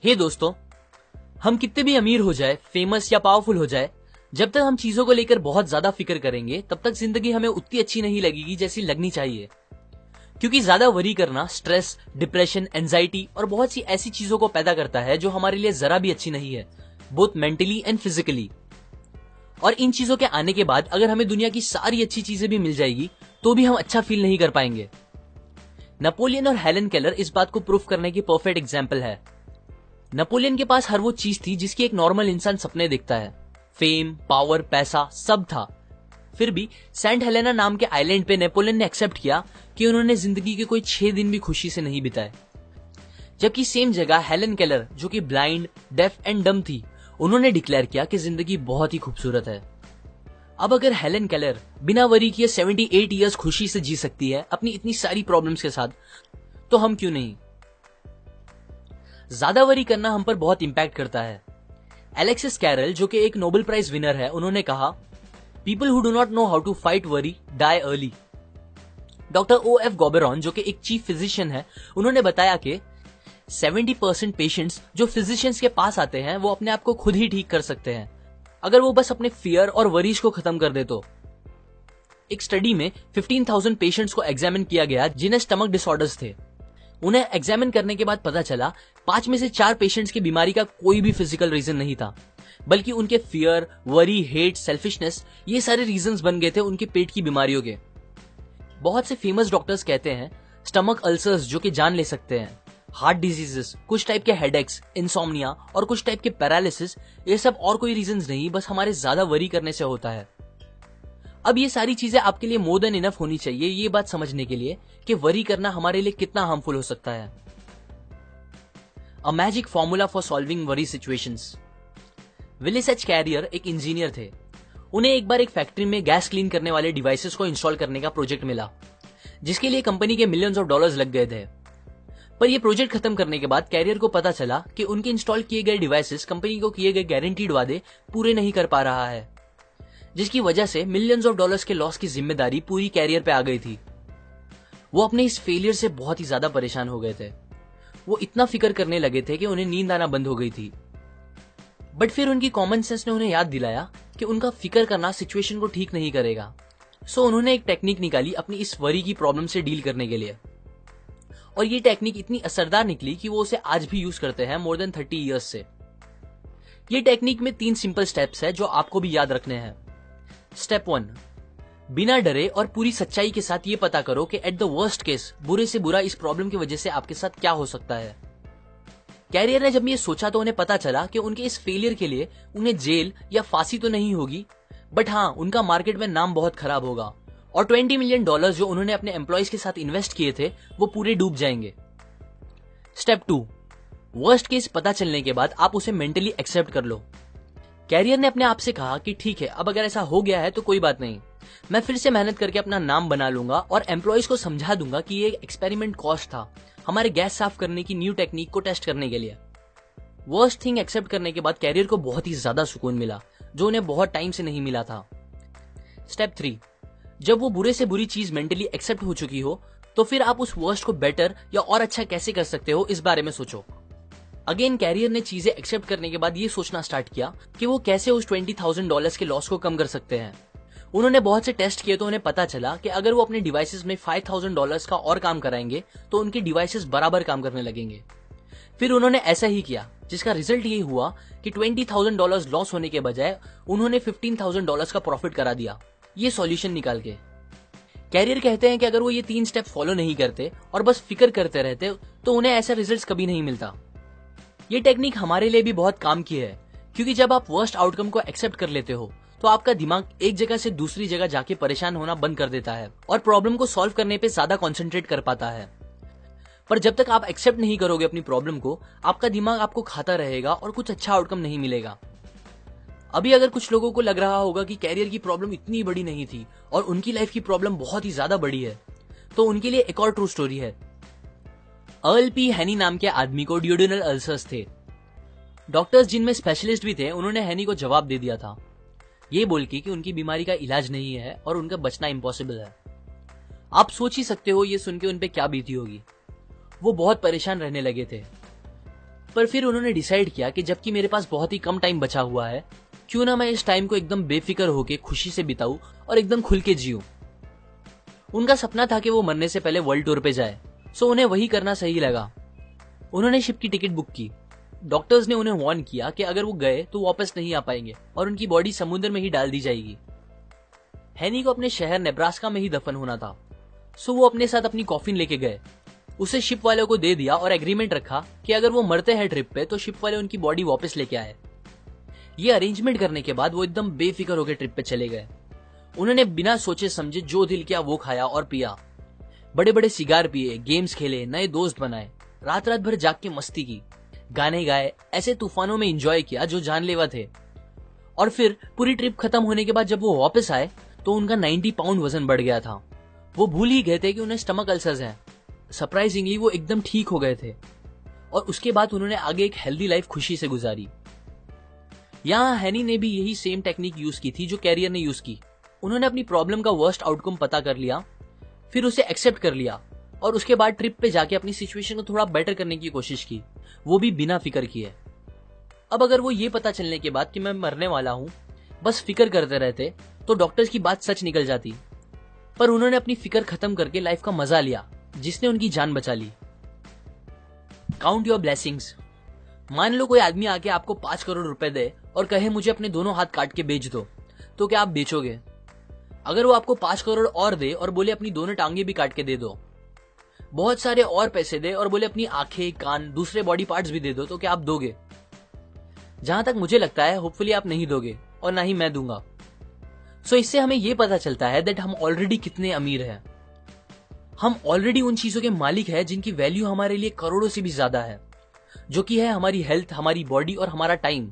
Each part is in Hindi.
हे दोस्तों, हम कितने भी अमीर हो जाए, फेमस या पावरफुल हो जाए, जब तक हम चीजों को लेकर बहुत ज्यादा फिक्र करेंगे तब तक जिंदगी हमें उतनी अच्छी नहीं लगेगी जैसी लगनी चाहिए। क्योंकि ज्यादा वरी करना स्ट्रेस, डिप्रेशन, एंजाइटी और बहुत सी ऐसी चीजों को पैदा करता है जो हमारे लिए जरा भी अच्छी नहीं है, बोथ मेंटली एंड फिजिकली। और इन चीजों के आने के बाद अगर हमें दुनिया की सारी अच्छी चीजें भी मिल जाएगी तो भी हम अच्छा फील नहीं कर पाएंगे। नेपोलियन और हेलन केलर इस बात को प्रूफ करने की परफेक्ट एग्जाम्पल है। नेपोलियन के पास हर वो चीज थी जिसकी एक नॉर्मल इंसान सपने देखता है। फेम, पावर, पैसा सब था। फिर भी सेंट हेलेना नाम के आइलैंड पे नेपोलियन ने एक्सेप्ट किया कि उन्होंने जिंदगी के कोई 6 दिन भी खुशी से नहीं बिताए। जबकि सेम जगह हेलन केलर, जो कि ब्लाइंड, डेफ एंड डम थी, उन्होंने डिक्लेयर किया कि जिंदगी बहुत ही खूबसूरत है। अब अगर हेलन केलर बिना वरी किए 78 ईयर्स खुशी से जी सकती है अपनी इतनी सारी प्रॉब्लम्स के साथ, तो हम क्यों नहीं? ज्यादा वरी करना हम पर बहुत इंपैक्ट करता है। एलेक्सिस कैरल, जो कि एक नोबेल प्राइज विनर है, उन्होंने कहा, people who do not know how to fight worry die early. Doctor OF गॉबेरॉन, जो कि एक चीफ फिजिशियन है, उन्होंने बताया कि 70% पेशेंट्स जो फिजिशियंस के पास आते हैं वो अपने आप को खुद ही ठीक कर सकते हैं अगर वो बस अपने फियर और वरीज को खत्म कर दे तो। एक स्टडी में 15,000 पेशेंट्स को एग्जामिन किया गया जिन्हें स्टमक डिसऑर्डर्स थे। उन्हें एग्जामिन करने के बाद पता चला 5 में से 4 पेशेंट्स की बीमारी का कोई भी फिजिकल रीजन नहीं था, बल्कि उनके फियर, वरी, हेट, सेल्फिशनेस, ये सारे रीजंस बन गए थे उनके पेट की बीमारियों के। बहुत से फेमस डॉक्टर्स कहते हैं स्टमक अल्सर्स जो कि जान ले सकते हैं, हार्ट डिजीजेस, कुछ टाइप के हेडेक्स, इंसोम्निया और कुछ टाइप के पैरालिसिस, ये सब और कोई रीजंस नहीं, बस हमारे ज्यादा वरी करने से होता है। अब ये सारी चीजें आपके लिए मोर देन इनफ होनी चाहिए ये बात समझने के लिए कि वरी करना हमारे लिए कितना हार्मफुल हो सकता है। A magic formula for solving worry situations. Willis H Carrier एक इंजीनियर थे। उन्हें एक बार एक फैक्ट्री में गैस क्लीन करने वाले डिवाइसेस को इंस्टॉल करने का प्रोजेक्ट मिला, जिसके लिए कंपनी के मिलियंस ऑफ डॉलर्स लग गए थे। पर यह प्रोजेक्ट खत्म करने के बाद कैरियर को पता चला कि उनके इंस्टॉल किए गए डिवाइसेस कंपनी को किए गए गारंटीड वादे पूरे नहीं कर पा रहा है, जिसकी वजह से मिलियंस ऑफ डॉलर्स के लॉस की जिम्मेदारी पूरी कैरियर पे आ गई थी। वो अपने इस फेलियर से बहुत ही ज्यादा परेशान हो गए थे। वो इतना फिक्र करने लगे थे कि उन्हें नींद आना बंद हो गई थी। बट फिर उनकी कॉमन सेंस ने उन्हें याद दिलाया कि उनका फिक्र करना सिचुएशन को ठीक नहीं करेगा। सो उन्होंने एक टेक्निक निकाली अपनी इस वरी की प्रॉब्लम से डील करने के लिए, और ये टेक्निक इतनी असरदार निकली कि वो उसे आज भी यूज करते हैं मोर देन 30 ईयर्स से। ये टेक्निक में 3 सिंपल स्टेप्स है जो आपको भी याद रखने हैं। स्टेप 1, बिना डरे और पूरी सच्चाई के साथ ये पता करो कि एट द वर्स्ट केस, बुरे से बुरा इस प्रॉब्लम की वजह से आपके साथ क्या हो सकता है। कैरियर ने जब ये सोचा तो उन्हें पता चला कि उनके इस फेलियर के लिए उन्हें जेल या फांसी तो नहीं होगी, बट हाँ, उनका मार्केट में नाम बहुत खराब होगा और $20 मिलियन जो उन्होंने अपने एम्प्लॉयज के साथ इन्वेस्ट किए थे वो पूरे डूब जाएंगे। स्टेप 2, वर्स्ट केस पता चलने के बाद आप उसे मेंटली एक्सेप्ट कर लो। कैरियर ने अपने आप से कहा कि ठीक है, अब अगर ऐसा हो गया है तो कोई बात नहीं, मैं फिर से मेहनत करके अपना नाम बना लूंगा और एम्प्लॉयज को समझा दूंगा कि ये एक्सपेरिमेंट कॉस्ट था, हमारे गैस साफ करने की न्यू टेक्निक को टेस्ट करने के लिए। वर्स्ट थिंग एक्सेप्ट करने के बाद कैरियर को बहुत ही ज्यादा सुकून मिला, जो उन्हें बहुत टाइम से नहीं मिला था। स्टेप 3, जब वो बुरे से बुरी चीज मेंटली एक्सेप्ट हो चुकी हो तो फिर आप उस वर्स्ट को बेटर या और अच्छा कैसे कर सकते हो इस बारे में सोचो। अगेन कैरियर ने चीजें एक्सेप्ट करने के बाद ये सोचना स्टार्ट किया कि वो कैसे उस $20,000 के लॉस को कम कर सकते हैं। उन्होंने बहुत से टेस्ट किए तो उन्हें पता चला कि अगर वो अपने डिवाइसेस में $5,000 का और काम कराएंगे तो उनके डिवाइसेस बराबर काम करने लगेंगे। फिर उन्होंने ऐसा ही किया, जिसका रिजल्ट ये हुआ कि $20,000 लॉस होने के बजाय उन्होंने $15,000 का प्रॉफिट करा दिया, ये सॉल्यूशन निकाल के। कैरियर कहते हैं कि अगर वो ये 3 स्टेप फॉलो नहीं करते और बस फिक्र करते रहते तो उन्हें ऐसा रिजल्ट्स कभी नहीं मिलता। ये टेक्निक हमारे लिए भी बहुत काम की है, क्योंकि जब आप वर्स्ट आउटकम को एक्सेप्ट कर लेते हो तो आपका दिमाग एक जगह से दूसरी जगह जाके परेशान होना बंद कर देता है और प्रॉब्लम को सॉल्व करने पे ज्यादा कंसंट्रेट कर पाता है। पर जब तक आप एक्सेप्ट नहीं करोगे अपनी प्रॉब्लम को, आपका दिमाग आपको खाता रहेगा और कुछ अच्छा आउटकम नहीं मिलेगा। अभी अगर कुछ लोगों को लग रहा होगा कि कैरियर की प्रॉब्लम इतनी बड़ी नहीं थी और उनकी लाइफ की प्रॉब्लम बहुत ही ज्यादा बड़ी है, तो उनके लिए एक और ट्रू स्टोरी है। अर्ल पी हैनी नाम के आदमी को ड्यूडेनल अल्सर्स थे। डॉक्टर्स जिनमें स्पेशलिस्ट भी थे, उन्होंने हैनी को जवाब दे दिया था, ये बोल के कि उनकी बीमारी का इलाज नहीं है और उनका बचना इम्पॉसिबल है। आप सोच ही सकते हो ये सुन के उन पे क्या बीती होगी। वो बहुत परेशान रहने लगे थे। पर फिर उन्होंने डिसाइड किया कि जबकि मेरे पास बहुत ही कम टाइम बचा हुआ है, क्यों ना मैं इस टाइम को एकदम बेफिक्र होकर खुशी से बिताऊं और एकदम खुल के जीऊं। उनका सपना था कि वो मरने से पहले वर्ल्ड टूर पे जाए, सो उन्हें वही करना सही लगा। उन्होंने शिप की टिकट बुक की। डॉक्टर्स ने उन्हें वार्न किया कि अगर वो गए तो वापस नहीं आ पाएंगे और उनकी बॉडी समुद्र में ही डाल दी जाएगी। हैनी को अपने शहर नेब्रास्का में ही दफन होना था, सो वो अपने साथ अपनी कॉफिन लेके गए, उसे शिप वालों को दे दिया और एग्रीमेंट रखा कि अगर वो मरते हैं ट्रिप पे तो शिप वाले उनकी बॉडी वापस लेके आए। ये अरेंजमेंट करने के बाद वो एकदम बेफिक्र होकर ट्रिप पे चले गए। उन्होंने बिना सोचे समझे जो दिल किया वो खाया और पिया, बड़े बड़े सिगार पिए, गेम्स खेले, नए दोस्त बनाए, रात रात भर जाग के मस्ती की, गाने गाए, ऐसे तूफानों में एंजॉय किया जो जानलेवा थे। और फिर पूरी ट्रिप खत्म होने के बाद जब वो वापस आए तो उनका 90 पाउंड वजन बढ़ गया था। वो भूल ही गए थे कि उन्हें स्टमक अल्सर्स हैं। सरप्राइजिंगली वो एकदम ठीक हो गए थे और उसके बाद उन्होंने आगे एक हेल्दी लाइफ खुशी से गुजारी। यहाँ हैनी ने भी यही सेम टेक्निक यूज की थी जो कैरियर ने यूज की। उन्होंने अपनी प्रॉब्लम का वर्स्ट आउटकम पता कर लिया, फिर उसे एक्सेप्ट कर लिया और उसके बाद ट्रिप पे जाके अपनी सिचुएशन को थोड़ा बेटर करने की कोशिश की, वो भी बिना फिक्र किए। अब अगर वो ये पता चलने के बाद कि मैं मरने वाला हूं बस फिक्र करते रहते तो डॉक्टर्स की बात सच निकल जाती, पर उन्होंने अपनी फिक्र खत्म करके लाइफ का मजा लिया जिसने उनकी जान बचा ली। Count your blessings. मान लो कोई आदमी आके आपको 5 करोड़ रुपए दे और कहे मुझे अपने दोनों हाथ काट के बेच दो, तो क्या आप बेचोगे? अगर वो आपको 5 करोड़ और दे और बोले अपनी दोनों टांगे भी काट के दे दो, बहुत सारे और पैसे दे और बोले अपनी आंखें, कान, दूसरे बॉडी पार्ट्स भी दे दो, तो क्या आप दोगे? जहां तक मुझे लगता है होपफुली आप नहीं दोगे और ना ही मैं दूंगा। सो इससे हमें यह पता चलता है दैट हम ऑलरेडी कितने अमीर हैं। हम ऑलरेडी उन चीजों के मालिक हैं जिनकी वैल्यू हमारे लिए करोड़ों से भी ज्यादा है, जो कि है हमारी हेल्थ, हमारी बॉडी और हमारा टाइम।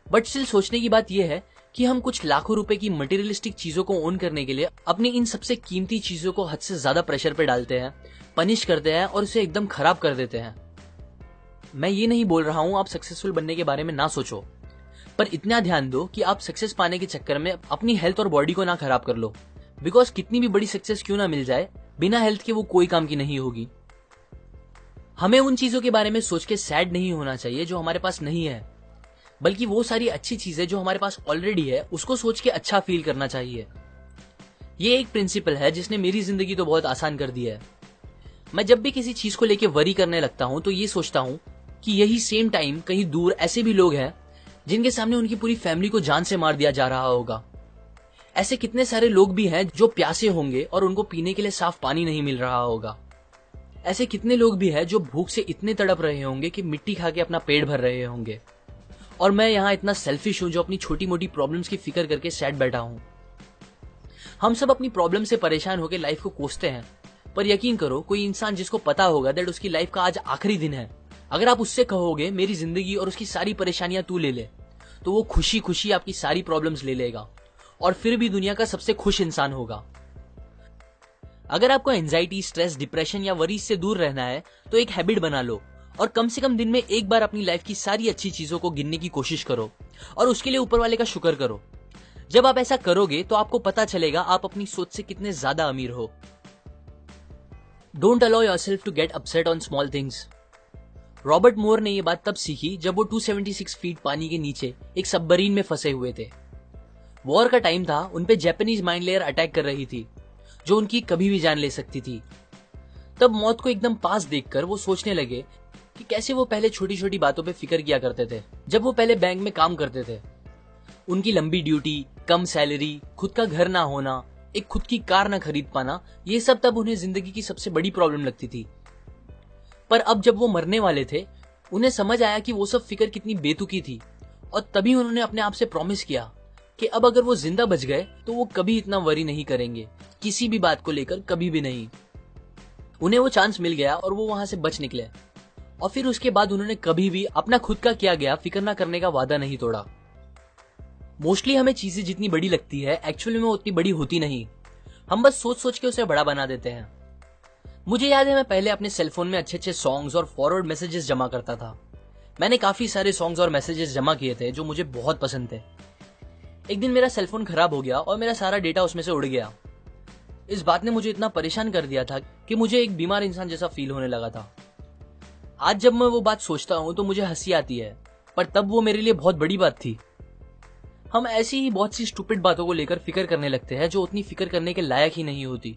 बट स्टिल सोचने की बात यह है कि हम कुछ लाखों रुपए की मटेरियलिस्टिक चीजों को ओन करने के लिए अपनी इन सबसे कीमती चीजों को हद से ज्यादा प्रेशर पे डालते हैं, पनिश करते हैं और उसे एकदम खराब कर देते हैं। मैं ये नहीं बोल रहा हूं आप सक्सेसफुल बनने के बारे में ना सोचो, पर इतना ध्यान दो कि आप सक्सेस पाने के चक्कर में अपनी हेल्थ और बॉडी को ना खराब कर लो, बिकॉज कितनी भी बड़ी सक्सेस क्यों ना मिल जाए, बिना हेल्थ के वो कोई काम की नहीं होगी। हमें उन चीजों के बारे में सोच के सैड नहीं होना चाहिए जो हमारे पास नहीं है, बल्कि वो सारी अच्छी चीजें जो हमारे पास ऑलरेडी है उसको सोच के अच्छा फील करना चाहिए। ये एक प्रिंसिपल है जिसने मेरी जिंदगी तो बहुत आसान कर दी है। मैं जब भी किसी चीज को लेके वरी करने लगता हूं तो ये सोचता हूं कि यही सेम टाइम कहीं दूर ऐसे भी लोग हैं जिनके सामने उनकी पूरी फैमिली को जान से मार दिया जा रहा होगा। ऐसे कितने सारे लोग भी हैं जो प्यासे होंगे और उनको पीने के लिए साफ पानी नहीं मिल रहा होगा। ऐसे कितने लोग भी हैं जो भूख से इतने तड़प रहे होंगे कि मिट्टी खा के अपना पेट भर रहे होंगे। और मैं यहाँ इतना सेल्फिश हूं जो अपनी छोटी मोटी प्रॉब्लम्स की फिक्र करके सैड बैठा हूं। हम सब अपनी प्रॉब्लम से परेशान होकर लाइफ को कोसते हैं, पर यकीन करो कोई इंसान जिसको पता होगा दैट उसकी लाइफ का आज आखिरी दिन है, अगर आप उससे कहोगे मेरी जिंदगी और उसकी सारी परेशानियां तू ले ले, तो वो खुशी खुशी आपकी सारी प्रॉब्लम्स ले लेगा और फिर भी दुनिया का सबसे खुश इंसान होगा। अगर आपको एंजाइटी, स्ट्रेस, डिप्रेशन या वरीज से दूर रहना है तो एक हैबिट बना लो और कम से कम दिन में एक बार अपनी लाइफ की सारी अच्छी चीजों को गिनने की कोशिश करो और उसके लिए ऊपर वाले का शुक्र करो। जब आप ऐसा करोगे तो आपको पता चलेगा आप अपनी सोच से कितने ज्यादा अमीर हो। Don't allow yourself to get upset on small things. Robert Moore ने यह बात तब सीखी जब वो 276 फीट पानी के नीचे एक सबमरीन में फंसे हुए थे। वॉर का टाइम था, उनपे जापानीज माइन लेयर अटैक कर रही थी जो उनकी कभी भी जान ले सकती थी। तब मौत को एकदम पास देखकर वो सोचने लगे कि कैसे वो पहले छोटी छोटी बातों पे फिक्र किया करते थे जब वो पहले बैंक में काम करते थे। उनकी लंबी ड्यूटी, कम सैलरी, खुद का घर ना होना, एक खुद की कार ना खरीद पाना, ये सब तब उन्हें जिंदगी की सबसे बड़ी प्रॉब्लम लगती थी। पर अब जब वो मरने वाले थे उन्हें समझ आया कि वो सब फिक्र कितनी बेतुकी थी और तभी उन्होंने अपने आप से प्रॉमिस किया कि अब अगर वो जिंदा बच गए तो वो कभी इतना वरी नहीं करेंगे, किसी भी बात को लेकर कभी भी नहीं। उन्हें वो चांस मिल गया और वो वहां से बच निकले और फिर उसके बाद उन्होंने कभी भी अपना खुद का किया गया फिक्र ना करने का वादा नहीं तोड़ा। मोस्टली हमें चीजें जितनी बड़ी लगती है एक्चुअली में उतनी बड़ी होती नहीं, हम बस सोच सोच के उसे बड़ा बना देते हैं। मुझे याद है मैं पहले अपने सेलफोन में अच्छे अच्छे सॉन्ग्स और फॉरवर्ड मैसेजेस जमा करता था। मैंने काफी सारे सॉन्ग्स और मैसेजेस जमा किए थे जो मुझे बहुत पसंद थे। एक दिन मेरा सेलफोन खराब हो गया और मेरा सारा डेटा उसमें से उड़ गया। इस बात ने मुझे इतना परेशान कर दिया था कि मुझे एक बीमार इंसान जैसा फील होने लगा था। आज जब मैं वो बात सोचता हूं तो मुझे हंसी आती है, पर तब वो मेरे लिए बहुत बड़ी बात थी। हम ऐसी ही बहुत सी स्टूपिड बातों को लेकर फिक्र करने लगते हैं जो उतनी फिक्र करने के लायक ही नहीं होती।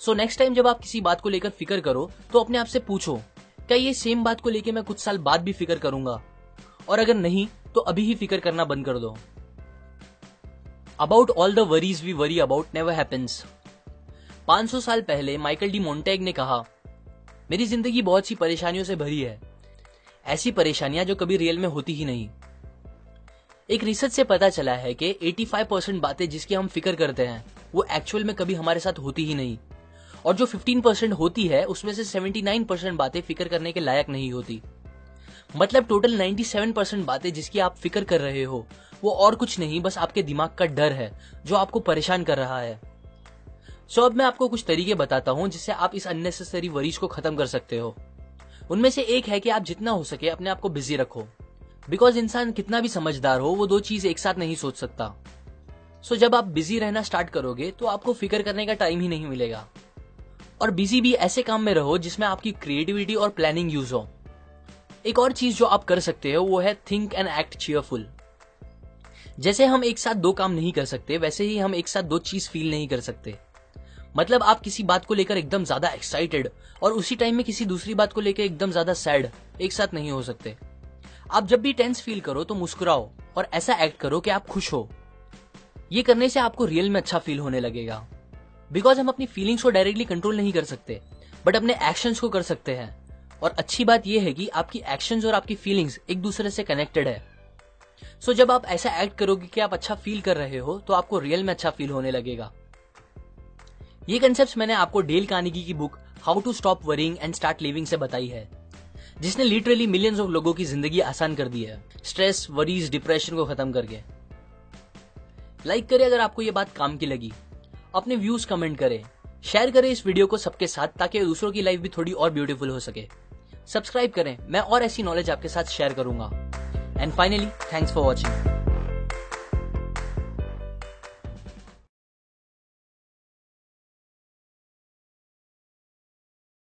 सो नेक्स्ट टाइम जब आप किसी बात को लेकर फिक्र करो तो अपने आप से पूछो, क्या ये सेम बात को लेकर मैं कुछ साल बाद भी फिक्र करूंगा? और अगर नहीं तो अभी ही फिक्र करना बंद कर दो। About all the worries we worry about never happens. 500 साल पहले माइकल डी मोंटेग ने कहा, मेरी जिंदगी बहुत सी परेशानियों से भरी है, ऐसी परेशानियां जो कभी रियल में होती ही नहीं। एक रिसर्च से पता चला है कि 85% बातें जिसकी हम फिक्र करते हैं वो एक्चुअल में कभी हमारे साथ होती ही नहीं, और जो 15% होती है उसमें से 79% बातें फिक्र करने के लायक नहीं होती। मतलब टोटल 97% बातें जिसकी आप फिक्र कर रहे हो वो और कुछ नहीं, बस आपके दिमाग का डर है जो आपको परेशान कर रहा है। सो अब मैं आपको कुछ तरीके बताता हूं जिससे आप इस अननेसेसरी वरीज को खत्म कर सकते हो। उनमें से एक है कि आप जितना हो सके अपने आप को बिजी रखो, बिकॉज इंसान कितना भी समझदार हो वो दो चीज एक साथ नहीं सोच सकता। सो जब आप बिजी रहना स्टार्ट करोगे तो आपको फिक्र करने का टाइम ही नहीं मिलेगा। और बिजी भी ऐसे काम में रहो जिसमें आपकी क्रिएटिविटी और प्लानिंग यूज हो। एक और चीज जो आप कर सकते हो वो है थिंक एंड एक्ट चीयरफुल। जैसे हम एक साथ दो काम नहीं कर सकते वैसे ही हम एक साथ दो चीज फील नहीं कर सकते। मतलब आप किसी बात को लेकर एकदम ज्यादा एक्साइटेड और उसी टाइम में किसी दूसरी बात को लेकर एकदम ज्यादा सैड एक साथ नहीं हो सकते। आप जब भी टेंस फील करो तो मुस्कुराओ और ऐसा एक्ट करो कि आप खुश हो। ये करने से आपको रियल में अच्छा फील होने लगेगा। बिकॉज हम अपनी फीलिंग्स को डायरेक्टली कंट्रोल नहीं कर सकते बट अपने एक्शंस को कर सकते हैं। और अच्छी बात यह है कि आपकी एक्शंस और आपकी फीलिंग्स एक दूसरे से कनेक्टेड है। सो जब आप ऐसा एक्ट करोगे कि आप अच्छा फील कर रहे हो तो आपको रियल में अच्छा फील होने लगेगा। ये कंसेप्ट्स मैंने आपको डेल कार्नेगी की book how to stop worrying and start living से बताई है, जिसने लिटरली मिलियंस ऑफ लोगों की जिंदगी आसान कर दी है, स्ट्रेस, वरीज, डिप्रेशन को खत्म करके। लाइक करें अगर आपको ये बात काम की लगी, अपने व्यूज कमेंट करें, शेयर करें इस वीडियो को सबके साथ ताकि दूसरों की लाइफ भी थोड़ी और ब्यूटीफुल हो सके। सब्सक्राइब करें, मैं और ऐसी नॉलेज आपके साथ शेयर करूंगा। And finally, thanks for watching.